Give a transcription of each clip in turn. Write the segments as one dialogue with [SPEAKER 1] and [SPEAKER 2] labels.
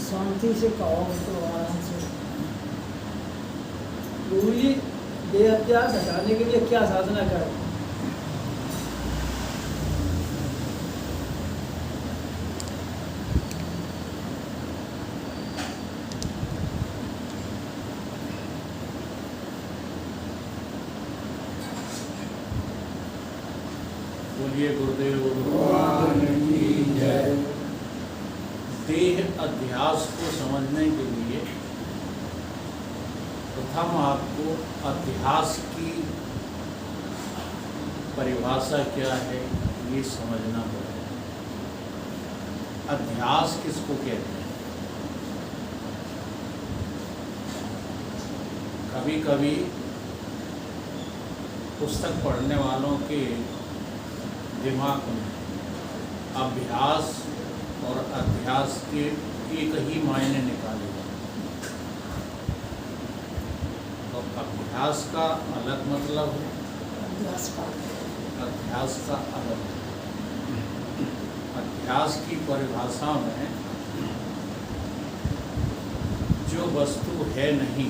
[SPEAKER 1] शांति से कहोगे तो आराम से। गुरुजी देह अत्यास हटाने के लिए क्या साधना करें?
[SPEAKER 2] बोलिए गुरुदेव भगवान की जय। देह अध्यास को समझने के लिए प्रथम आपको अध्यास की परिभाषा क्या है ये समझना पड़ेगा। अध्यास किसको कहते हैं? कभी कभी पुस्तक पढ़ने वालों के दिमाग में अभ्यास और अध्यास के एक ही मायने निकाले जाते हैं। तो अभ्यास का अलग मतलब है, अध्यास का अलग। अध्यास की परिभाषा में जो वस्तु है नहीं,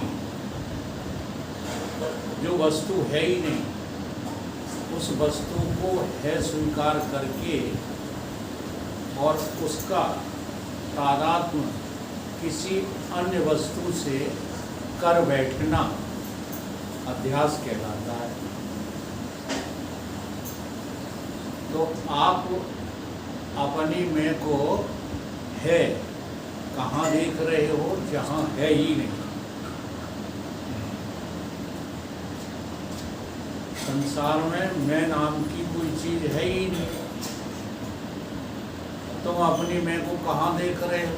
[SPEAKER 2] जो वस्तु है ही नहीं, उस वस्तु को है स्वीकार करके और उसका तादात्म्य किसी अन्य वस्तु से कर बैठना अध्यास कहलाता है। तो आप अपनी मैं को है कहाँ देख रहे हो जहाँ है ही नहीं। संसार में मैं नाम की कोई चीज है ही नहीं, तुम अपनी मैं को कहाँ देख रहे हो?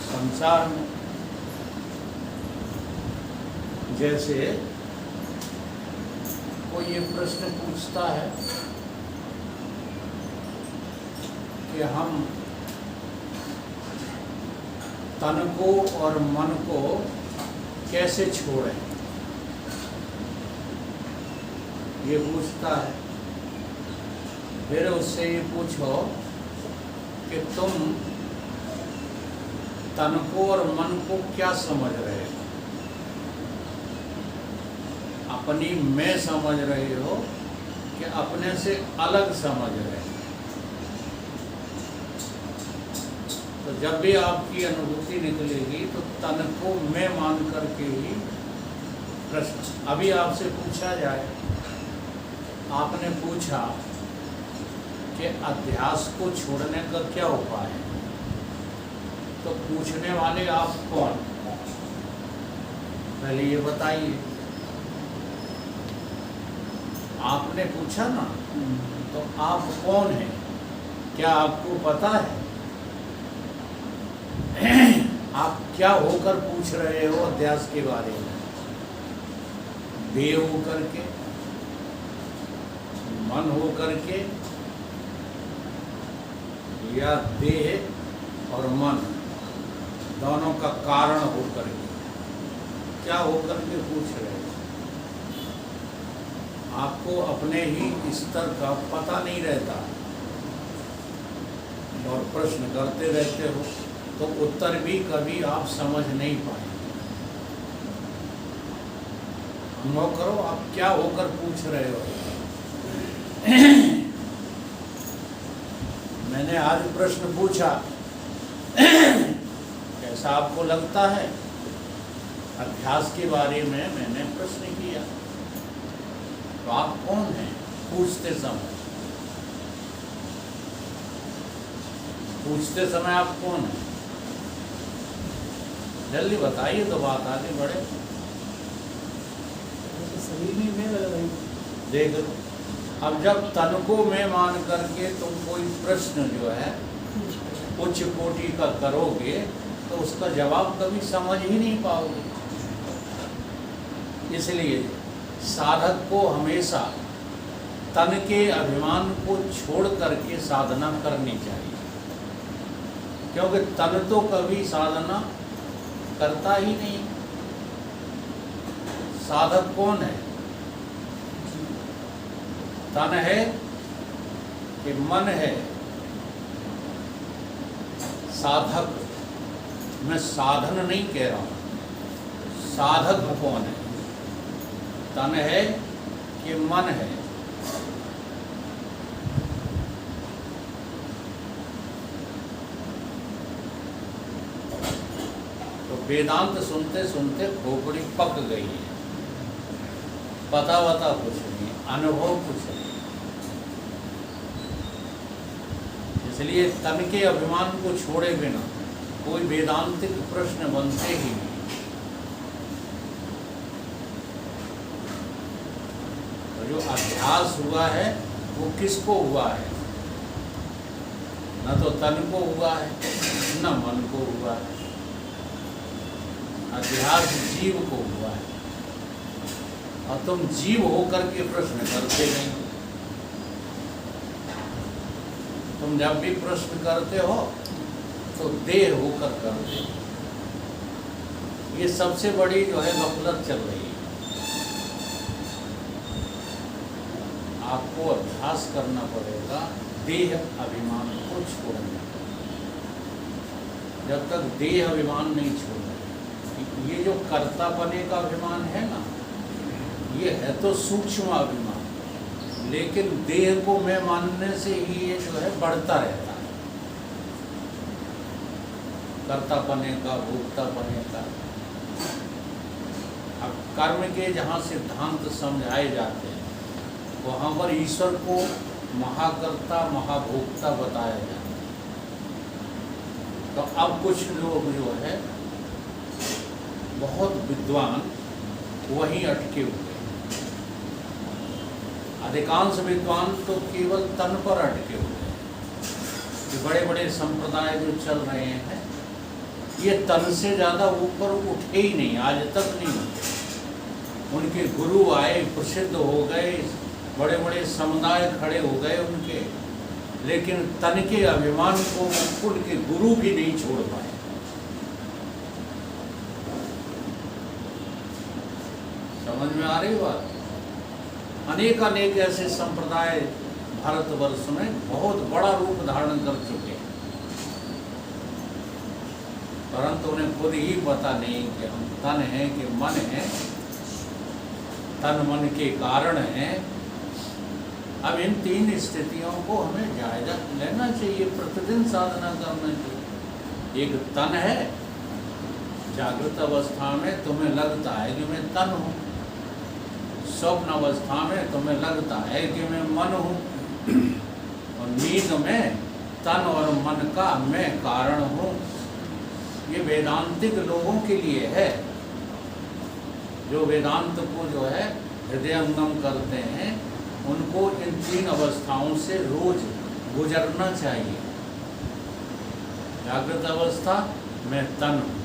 [SPEAKER 2] संसार में। जैसे कोई ये प्रश्न पूछता है कि हम तन को और मन को कैसे छोड़ें, ये पूछता है। फिर उससे ये पूछो कि तुम तन को और मन को क्या समझ रहे हो? अपनी मैं समझ रहे हो कि अपने से अलग समझ रहे हो? तो जब भी आपकी अनुभूति निकलेगी तो तन को मैं मान करके ही प्रश्न। अभी आपसे पूछा जाए, आपने पूछा कि अध्यास को छोड़ने का क्या उपाय है, तो पूछने वाले आप कौन? पहले ये बताइए। आपने पूछा ना, तो आप कौन हैं? क्या आपको पता है? आप क्या होकर पूछ रहे हो अध्यास के बारे में? देह होकर के, मन हो करके, या देह और मन दोनों का कारण हो करके, क्या हो करके पूछ रहे हैं? आपको अपने ही स्तर का पता नहीं रहता और प्रश्न करते रहते हो, तो उत्तर भी कभी आप समझ नहीं पाएंगे। अनुभव करो, आप क्या होकर पूछ रहे हो? मैंने आज प्रश्न पूछा, कैसा आपको लगता है? अभ्यास के बारे में मैंने प्रश्न किया। तो आप कौन हैं पूछते समय? पूछते समय आप कौन हैं? जल्दी बताइए तो बात आगे बढ़े।
[SPEAKER 1] शरीर में मैं लग रही।
[SPEAKER 2] देख लो, अब जब तन को मैं मान करके तुम कोई प्रश्न जो है उच्च कोटि का करोगे तो उसका जवाब कभी समझ ही नहीं पाओगे। इसलिए साधक को हमेशा तन के अभिमान को छोड़ करके साधना करनी चाहिए, क्योंकि तन तो कभी साधना करता ही नहीं। साधक कौन है? तन है कि मन है? साधक, मैं साधन नहीं कह रहा हूँ, साधक कौन है? तन है कि मन है? तो वेदांत सुनते सुनते खोपड़ी पक गई है, पता वता कुछ नहीं, अनुभव कुछ नहीं। इसलिए तन के अभिमान को छोड़े बिना कोई वेदांतिक प्रश्न बनते ही नहीं। तो जो अभ्यास हुआ है वो किसको हुआ है? न तो तन को हुआ है, न मन को हुआ है। अभ्यास जीव को हुआ है, और तुम जीव होकर के प्रश्न करते नहीं। तुम जब भी प्रश्न करते हो तो देह होकर करते हो। ये सबसे बड़ी जो है गफलत चल रही है। आपको अभ्यास करना पड़ेगा देह अभिमान को छोड़ने। जब तक देह अभिमान नहीं छोड़ना, ये जो कर्तापने का अभिमान है ना, ये है तो सूक्ष्म अभिमान, लेकिन देह को मैं मानने से ही ये जो है बढ़ता रहता है। कर्तापने का, भोक्तापने का। अब कर्म के जहाँ सिद्धांत समझाए जाते हैं वहाँ पर ईश्वर को महाकर्ता महाभोक्ता बताया जाता है। तो अब कुछ लोग जो है बहुत विद्वान वहीं अटके हुए, अधिकांश विद्वान तो केवल तन पर अटके हुए हैं। बड़े बड़े संप्रदाय जो चल रहे हैं ये तन से ज़्यादा ऊपर उठे ही नहीं, आज तक नहीं उठे। उनके गुरु आए, प्रसिद्ध हो गए, बड़े बड़े समुदाय खड़े हो गए उनके, लेकिन तन के अभिमान को उनके गुरु भी नहीं छोड़ पाए। समझ में आ रही बात? अनेक अनेक ऐसे संप्रदाय भारतवर्ष में बहुत बड़ा रूप धारण कर चुके हैं, परंतु उन्हें खुद ही पता नहीं कि हम तन हैं कि मन है, तन मन के कारण हैं। अब इन तीन स्थितियों को हमें जायजा लेना चाहिए, प्रतिदिन साधना करना चाहिए। एक तन है, जागृत अवस्था में तुम्हें लगता है कि मैं तन हूँ, स्वप्न अवस्था में तुम्हें लगता है कि मैं मन हूँ, और नींद में तन और मन का मैं कारण हूँ। ये वेदांतिक लोगों के लिए है, जो वेदांत को जो है हृदयंगम करते हैं। उनको इन तीन अवस्थाओं से रोज गुजरना चाहिए। जागृत अवस्था में तन हूँ,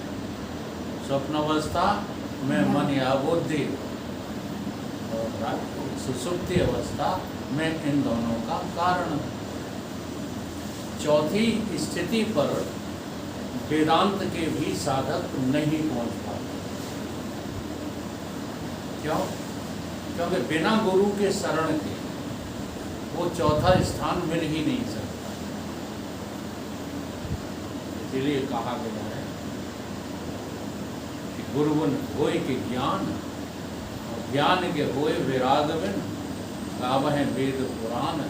[SPEAKER 2] स्वप्न अवस्था में मन या बुद्धि, और सुसुप्ति अवस्था में इन दोनों का कारण। चौथी स्थिति पर वेदांत के भी साधक नहीं पहुंच पाते। क्यों? क्योंकि बिना गुरु के शरण के वो चौथा स्थान मिल ही नहीं सकता। इसलिए कहा गया है कि गुरुवन होय के ज्ञान, और ज्ञान के होए विराग बिन, गावहें वेद पुराण,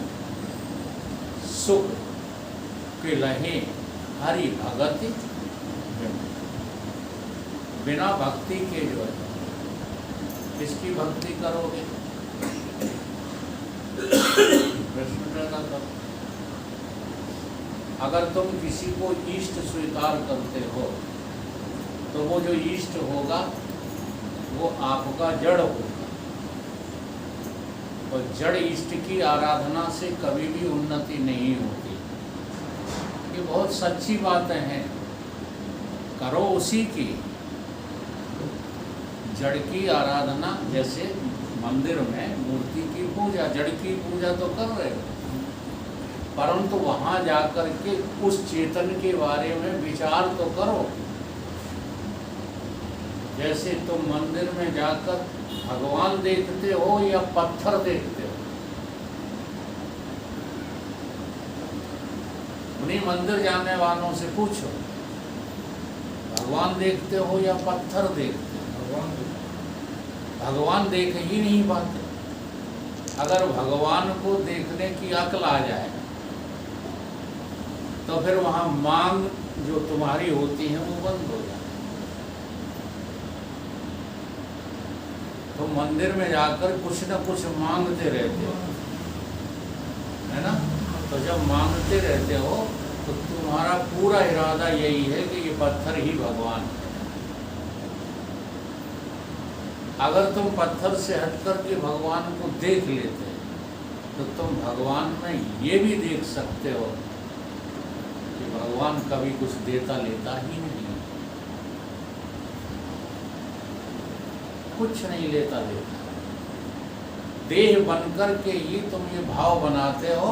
[SPEAKER 2] सुख के लहे हरि भगति बिन। बिना भक्ति के जो है किसकी भक्ति करोगे? प्रश्न पैदा करो। अगर तुम किसी को इष्ट स्वीकार करते हो तो वो जो इष्ट होगा वो आपका जड़ होगा, और जड़ इष्ट की आराधना से कभी भी उन्नति नहीं होती। ये बहुत सच्ची बातें हैं। करो उसी की। जड़ की आराधना, जैसे मंदिर में मूर्ति की पूजा, जड़ की पूजा तो कर रहे हो, परंतु वहाँ जाकर के उस चेतन के बारे में विचार तो करो। जैसे तुम मंदिर में जाकर भगवान देखते हो या पत्थर देखते हो, उन्हीं मंदिर जाने वालों से पूछो, भगवान देखते हो या पत्थर देखते हो? भगवान देख ही नहीं पाते। अगर भगवान को देखने की अक्ल आ जाए तो फिर वहाँ मांग जो तुम्हारी होती है वो बंद हो जाए। तो मंदिर में जाकर कुछ न कुछ मांगते रहते हो, है ना? तो जब मांगते रहते हो तो तुम्हारा पूरा इरादा यही है कि ये पत्थर ही भगवान है। अगर तुम पत्थर से हटकर के भगवान को देख लेते तो तुम भगवान में ये भी देख सकते हो कि भगवान कभी कुछ देता लेता ही नहीं, कुछ नहीं लेता देता। देह बनकर के ही तुम ये भाव बनाते हो,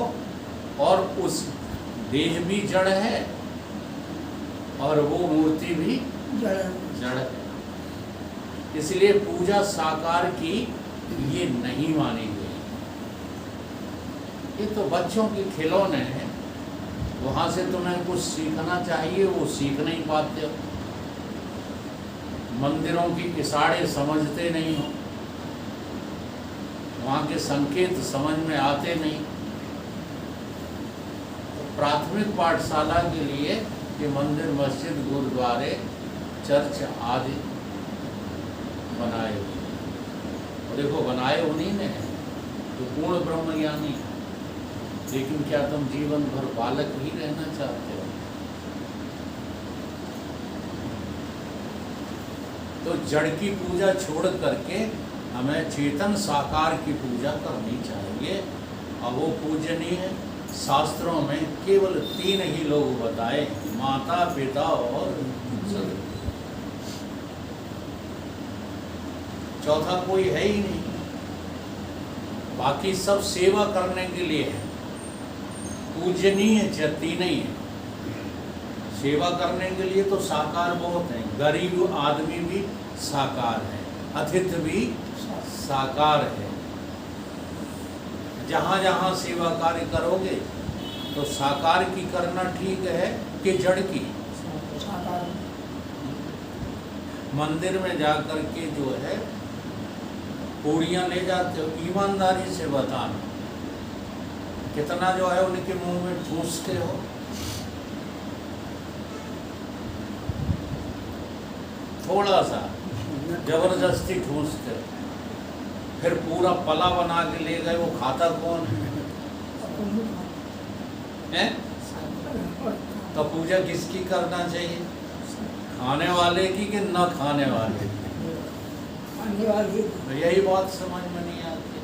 [SPEAKER 2] और उस देह भी जड़ है और वो मूर्ति भी जड़ है। इसलिए पूजा साकार की ये नहीं मानी गई। ये तो बच्चों के खिलौने हैं, वहाँ से तुम्हें कुछ सीखना चाहिए, वो सीख नहीं पाते हो। मंदिरों की इशारे समझते नहीं हो, वहाँ के संकेत समझ में आते नहीं। तो प्राथमिक पाठशाला के लिए ये मंदिर, मस्जिद, गुरुद्वारे, चर्च आदि बनाए हुए। और देखो, बनाए उन्हीं ने तो पूर्ण ब्रह्म ज्ञानी। लेकिन क्या तुम जीवन भर बालक ही रहना चाहते हो? तो जड़ की पूजा छोड़ करके हमें चेतन साकार की पूजा करनी चाहिए। और वो पूजनीय है। शास्त्रों में केवल 3 ही लोग बताए, माता, पिता और सदगुरु। चौथा कोई है ही नहीं। बाकी सब सेवा करने के लिए है। पूजनीय 3 ही है। सेवा करने के लिए तो साकार बहुत है। गरीब आदमी भी साकार है, अतिथि भी साकार है। जहाँ जहाँ सेवा कार्य करोगे तो साकार की करना ठीक है कि जड़ की? मंदिर में जाकर के जो है पूड़ियाँ ले जाते हो, ईमानदारी से बताना कितना जो है उनके मुंह में ठूसते हो? थोड़ा सा जबरदस्ती ठूसते हो। फिर पूरा पला बना के ले गए, वो खाता कौन है? तो पूजा किसकी करना चाहिए? खाने वाले की कि न खाने वाले की? तो यही बात समझ में नहीं आती।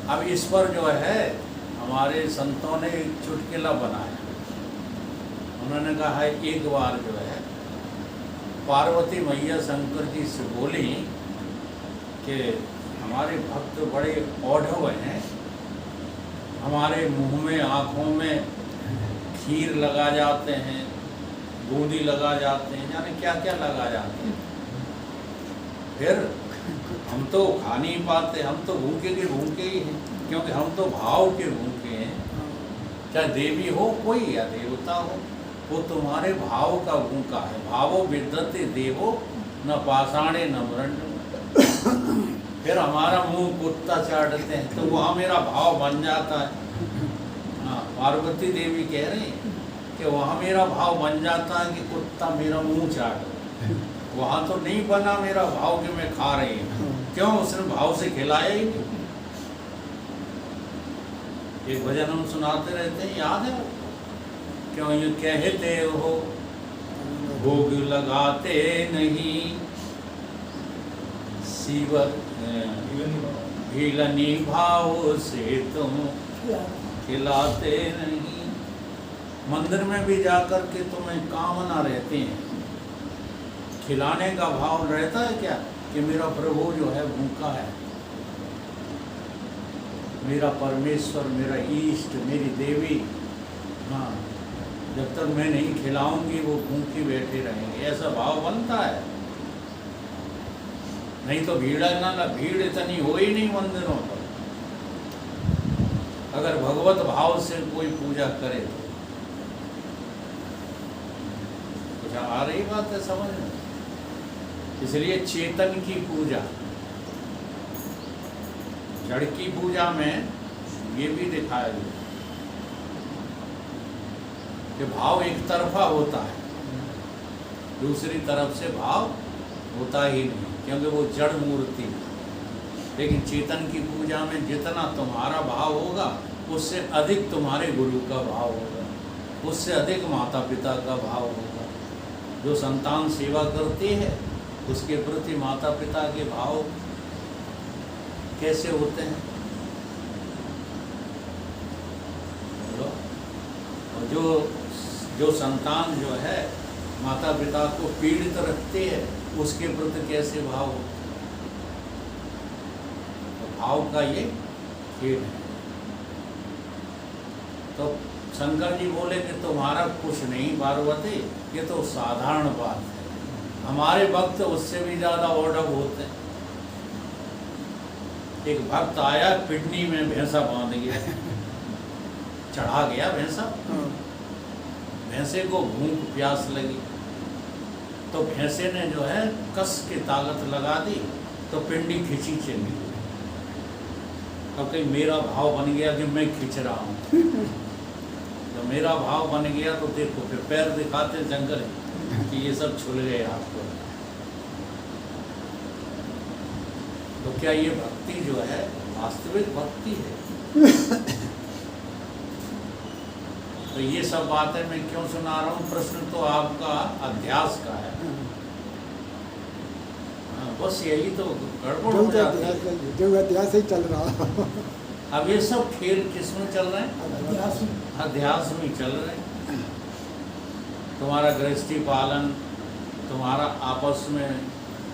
[SPEAKER 2] अब इस पर जो है हमारे संतों ने एक चुटकुला बनाया। उन्होंने कहा है, एक बार जो है पार्वती मैया शंकर जी से बोली कि हमारे भक्त बड़े औढ़व हैं, हमारे मुंह में, आँखों में खीर लगा जाते हैं, बूंदी लगा जाते हैं, जाने क्या क्या लगा जाते हैं। फिर हम तो खा नहीं पाते, हम तो भूखे के भूखे ही हैं, क्योंकि हम तो भाव के भूखे हैं। चाहे देवी हो कोई या देवता हो, वो तुम्हारे भाव का भूखा है। भावो विद्यते देवो न पाषाणे न मृण्मयी। फिर हमारा मुंह कुत्ता चाटते हैं तो वहाँ मेरा भाव बन जाता है। हाँ, पार्वती देवी कह रही कि वहाँ मेरा भाव बन जाता है कि कुत्ता मेरा मुंह चाटे। वहाँ तो नहीं बना मेरा भाव कि मैं खा रही हूँ। क्यों? उसने भाव से खिलाया ही नहीं। एक भजन हम सुनाते रहते हैं, याद है? क्यों ये कहते हो भोग लगाते नहीं, शिव भीलनी भाव से तुम खिलाते नहीं। मंदिर में भी जाकर के तुम्हें कामना रहती है, खिलाने का भाव रहता है क्या कि मेरा प्रभु जो है भूखा है, मेरा परमेश्वर, मेरा ईष्ट, मेरी देवी, हाँ, जब तक मैं नहीं खिलाऊंगी वो भूखी बैठे रहेंगे, ऐसा भाव बनता है। नहीं तो भीड़ इतनी हो ही नहीं मंदिरों पर। अगर भगवत भाव से कोई पूजा करे तो कुछ आ रही बात है समझ में। इसलिए चेतन की पूजा, जड़ की पूजा में ये भी दिखाया गया कि भाव एक तरफा होता है, दूसरी तरफ से भाव होता ही नहीं, क्योंकि वो जड़ मूर्ति है। लेकिन चेतन की पूजा में जितना तुम्हारा भाव होगा उससे अधिक तुम्हारे गुरु का भाव होगा, उससे अधिक माता पिता का भाव होगा। जो संतान सेवा करती है उसके प्रति माता पिता के भाव कैसे होते हैं बोलो। और जो संतान जो है माता पिता को पीड़ित रखती है उसके प्रति कैसे भाव होते हैं। तो भाव का ये खेल है। तो शंकर जी बोले कि तुम्हारा कुछ नहीं पार्वती, ये तो साधारण बात है, हमारे भक्त उससे भी ज्यादा ऑर्डर होते हैं। एक भक्त आया, किडनी में भैंसा बांध गया, चढ़ा गया भैंसा, भैंसे को भूख प्यास लगी तो भैंसे ने जो है कस के ताकत लगा दी तो पिंडी खिंची चली। अब कहीं मेरा भाव बन गया कि मैं खींच रहा हूँ, तो मेरा भाव बन गया तो देखो फिर पैर दिखाते जंगल कि ये सब छुल गए आपको। तो क्या ये भक्ति जो है वास्तविक भक्ति है? तो ये सब बातें मैं क्यों सुना रहा हूँ, प्रश्न तो आपका अध्यास का है। बस यही तो गड़बड़ हो जाती है,
[SPEAKER 3] जो अध्यास ही चल रहा।
[SPEAKER 2] अब ये सब खेल किसमें चल रहे हैं?
[SPEAKER 1] अध्यास में।
[SPEAKER 2] अध्यास में चल रहे हैं। तुम्हारा गृहस्थी पालन, तुम्हारा आपस में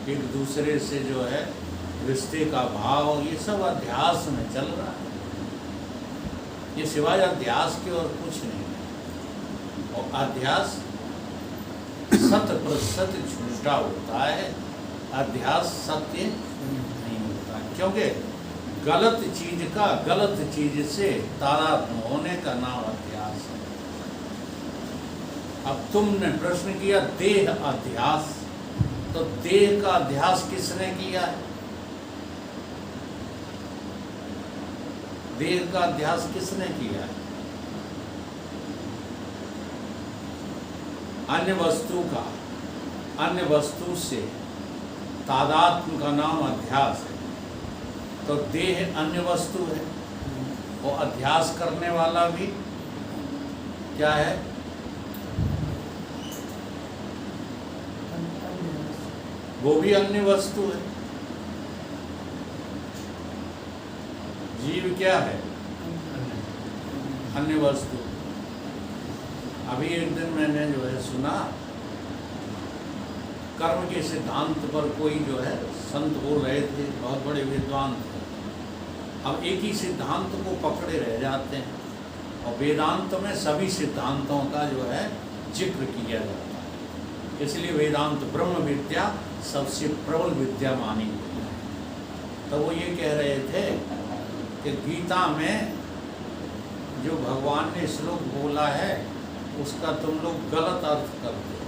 [SPEAKER 2] एक दूसरे से जो है रिश्ते का भाव, ये सब अध्यास में चल रहा है। ये सिवाय अध्यास के और कुछ नहीं है। और अध्यास 100% झूठा होता है, अध्यास सत्य नहीं होता है। क्योंकि गलत चीज का गलत चीज से तादात्म्य होने का नाम अध्यास है। अब तुमने प्रश्न किया देह अध्यास, तो देह का अध्यास किसने किया है? देह का अध्यास किसने किया है? अन्य वस्तु का, अन्य वस्तु से तादात्म्य का नाम अध्यास है। तो देह अन्य वस्तु है, और अध्यास करने वाला भी क्या है? वो भी अन्य वस्तु है। जीव क्या है? अन्य वस्तु। अभी एक दिन मैंने जो है सुना, कर्म के सिद्धांत पर कोई जो है संत बोल रहे थे, बहुत बड़े विद्वान थे। अब एक ही सिद्धांत को पकड़े रह जाते हैं, और वेदांत में सभी सिद्धांतों का जो है जिक्र किया जाता है। इसलिए वेदांत ब्रह्म विद्या सबसे प्रबल विद्या मानी गई है। तो वो ये कह रहे थे कि गीता में जो भगवान ने श्लोक बोला है उसका तुम लोग गलत अर्थ करते हो।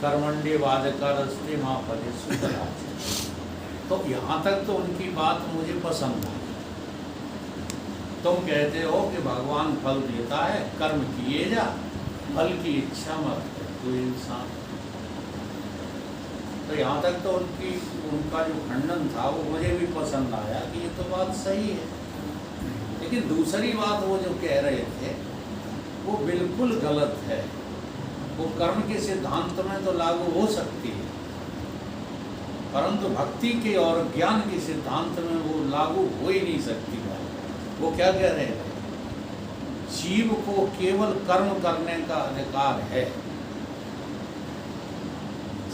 [SPEAKER 2] कर्मण्य वादकारस्ते मां फलेषु कदाचित्। तो यहाँ तक तो उनकी बात मुझे पसंद आई। तुम कहते हो कि भगवान फल देता है, कर्म किए जा, फल की इच्छा मत कर कोई इंसान। तो यहाँ तक तो उनका जो खंडन था वो मुझे भी पसंद आया कि ये तो बात सही है। लेकिन दूसरी बात वो जो कह रहे थे वो बिल्कुल गलत है। वो कर्म के सिद्धांत में तो लागू हो सकती है, परंतु भक्ति के और ज्ञान के सिद्धांत में वो लागू हो ही नहीं सकती है। वो क्या कह रहे थे? जीव को केवल कर्म करने का अधिकार है।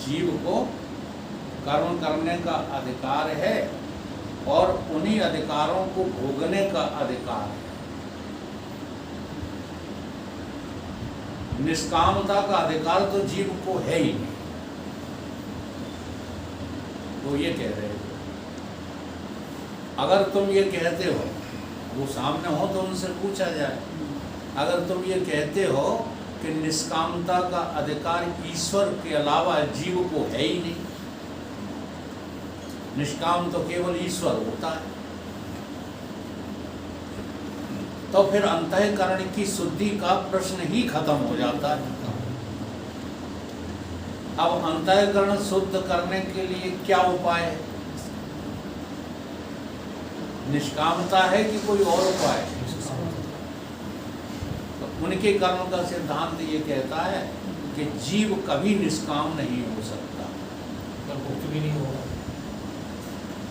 [SPEAKER 2] जीव को कर्म करने का अधिकार है और उन्हीं अधिकारों को भोगने का अधिकार है। निष्कामता का अधिकार तो जीव को है ही नहीं। तो ये कह रहे हो, अगर तुम ये कहते हो वो सामने हो तो उनसे पूछा जाए। अगर तुम ये कहते हो कि निष्कामता का अधिकार ईश्वर के अलावा जीव को है ही नहीं, निष्काम तो केवल ईश्वर होता है, तो फिर अंतःकरण की शुद्धि का प्रश्न ही खत्म हो जाता है। अब अंतःकरण शुद्ध करने के लिए क्या उपाय है? निष्कामता है कि कोई और उपाय है? तो उनके कर्म का सिद्धांत ये कहता है कि जीव कभी निष्काम नहीं हो सकता,
[SPEAKER 4] मुक्त भी नहीं होगा।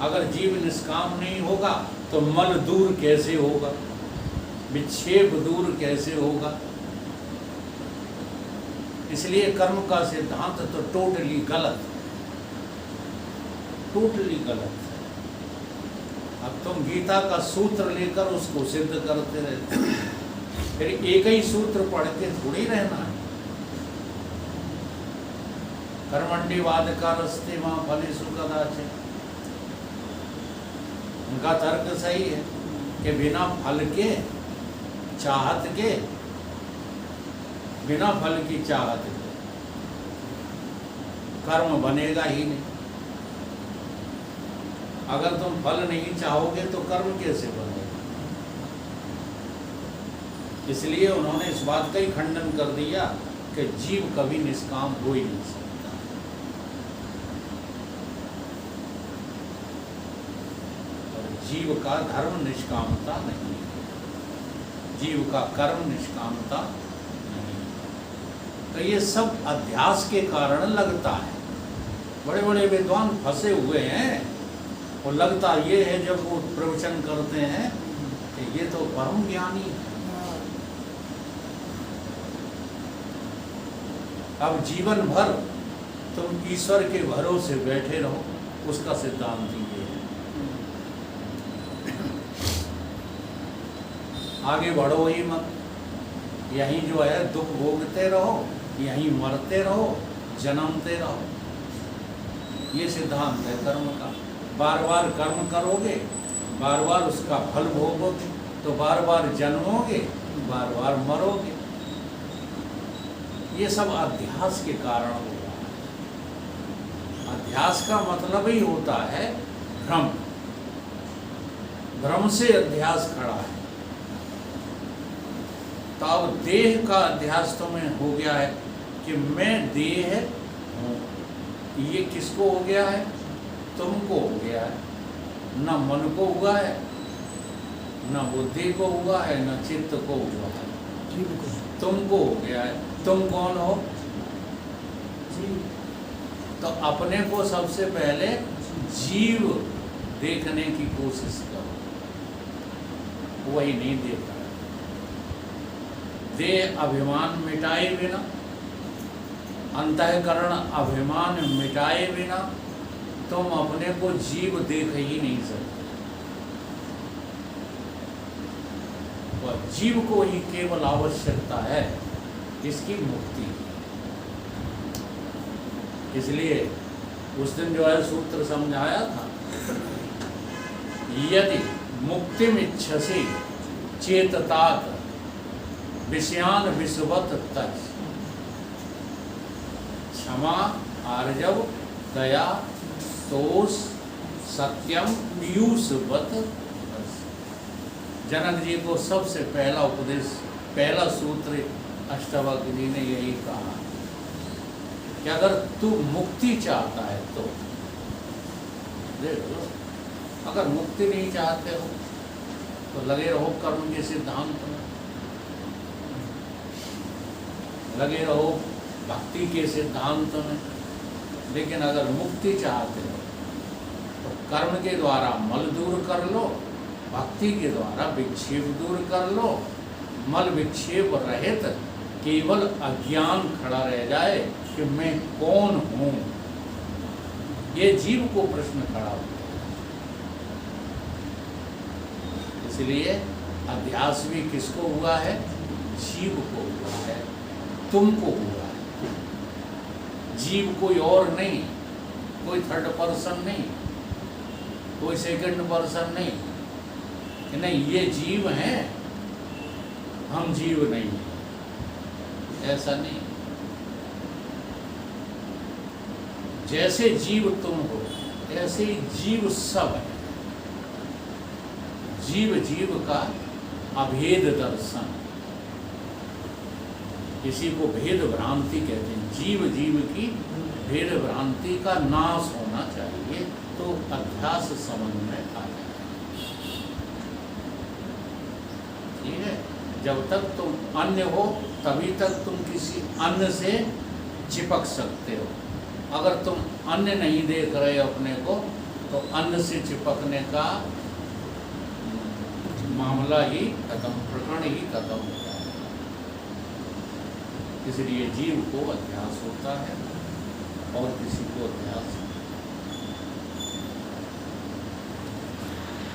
[SPEAKER 2] अगर जीव निष्काम नहीं होगा तो मल दूर कैसे होगा, विक्षेप दूर कैसे होगा? इसलिए कर्म का सिद्धांत तो टोटली गलत है। अब तुम गीता का सूत्र लेकर उसको सिद्ध करते रहते, फिर एक ही सूत्र पढ़ के थोड़ी रहना है। कर्मण्यवाद का रस्ते मां फलेषु कदाचन, उनका तर्क सही है कि बिना फल के चाहत के, बिना फल की चाहत के कर्म बनेगा ही नहीं। अगर तुम फल नहीं चाहोगे तो कर्म कैसे बनेगा? इसलिए उन्होंने इस बात का ही खंडन कर दिया कि जीव कभी निष्काम हो ही नहीं सकता। और जीव का धर्म निष्कामता नहीं है, जीव का कर्म निष्कामता नहीं। तो ये सब अध्यास के कारण लगता है। बड़े बड़े विद्वान फंसे हुए हैं, और लगता ये है जब वो प्रवचन करते हैं कि ये तो परम ज्ञानी है। अब जीवन भर तुम ईश्वर के भरोसे बैठे रहो, उसका सिद्धांत ये है। आगे बढ़ो ही मत, यहीं जो है दुख भोगते रहो, यहीं मरते रहो, जन्मते रहो। ये सिद्धांत है कर्म का। बार बार कर्म करोगे, बार बार उसका फल भोगोगे, तो बार बार जन्मोगे, बार बार मरोगे। ये सब अध्यास के कारण हो रहा है। अध्यास का मतलब ही होता है भ्रम। भ्रम से अध्यास खड़ा है। तो अब देह का अध्यास तुम्हें हो गया है कि मैं देह हूँ। ये किसको हो गया है? तुमको हो गया है। न मन को हुआ है, न बुद्धि को हुआ है, न चित्त को हुआ है,
[SPEAKER 3] जीव को।
[SPEAKER 2] तुमको हो गया है। तुम कौन हो?
[SPEAKER 1] जीव।
[SPEAKER 2] तो अपने को सबसे पहले जीव देखने की कोशिश करो, वही नहीं देखा। देह अभिमान मिटाए बिना, अंतःकरण अभिमान मिटाए बिना तुम अपने को जीव देख ही नहीं सकते। और जीव को ही केवल आवश्यकता है इसकी मुक्ति। इसलिए उस दिन जो है सूत्र समझाया था, यदि मुक्तिम इच्छसि चेततात विषयान विषवत तज, क्षमा आर्जव दया तोष सत्यम पीयूषवत। जनक जी को सबसे पहला उपदेश, पहला सूत्र अष्टावक्र जी ने यही कहा कि अगर तू मुक्ति चाहता है तो देख लो, अगर मुक्ति नहीं चाहते हो तो लगे रहो कर्म के सिद्धांत में, लगे रहो भक्ति के सिद्धांत में। लेकिन अगर मुक्ति चाहते हो तो कर्म के द्वारा मल दूर कर लो, भक्ति के द्वारा विक्षेप दूर कर लो। मल विक्षेप रहित केवल अज्ञान खड़ा रह जाए कि मैं कौन हूँ। ये जीव को प्रश्न खड़ा होता है। इसलिए अध्यास भी किसको हुआ है? जीव को हुआ है, तुमको हुआ है। जीव कोई और नहीं, कोई थर्ड पर्सन नहीं, कोई सेकंड पर्सन नहीं, कि नहीं ये जीव हैं, हम जीव नहीं हैं, ऐसा नहीं। जैसे जीव तुम हो ऐसे ही जीव सब है। जीव जीव का अभेद दर्शन, इसी को भेद भ्रांति कहते हैं। जीव जीव की भेद भ्रांति का नाश होना चाहिए, तो अध्यास समझ में आ जाए। ठीक है, जब तक तुम अन्य हो तभी तक तुम किसी अन्य से चिपक सकते हो। अगर तुम अन्य नहीं देख रहे अपने को, तो अन्य से चिपकने का मामला ही खत्म, प्रकरण ही खत्म हो जाए। इसलिए जीव को अध्यास होता है और किसी को अध्यास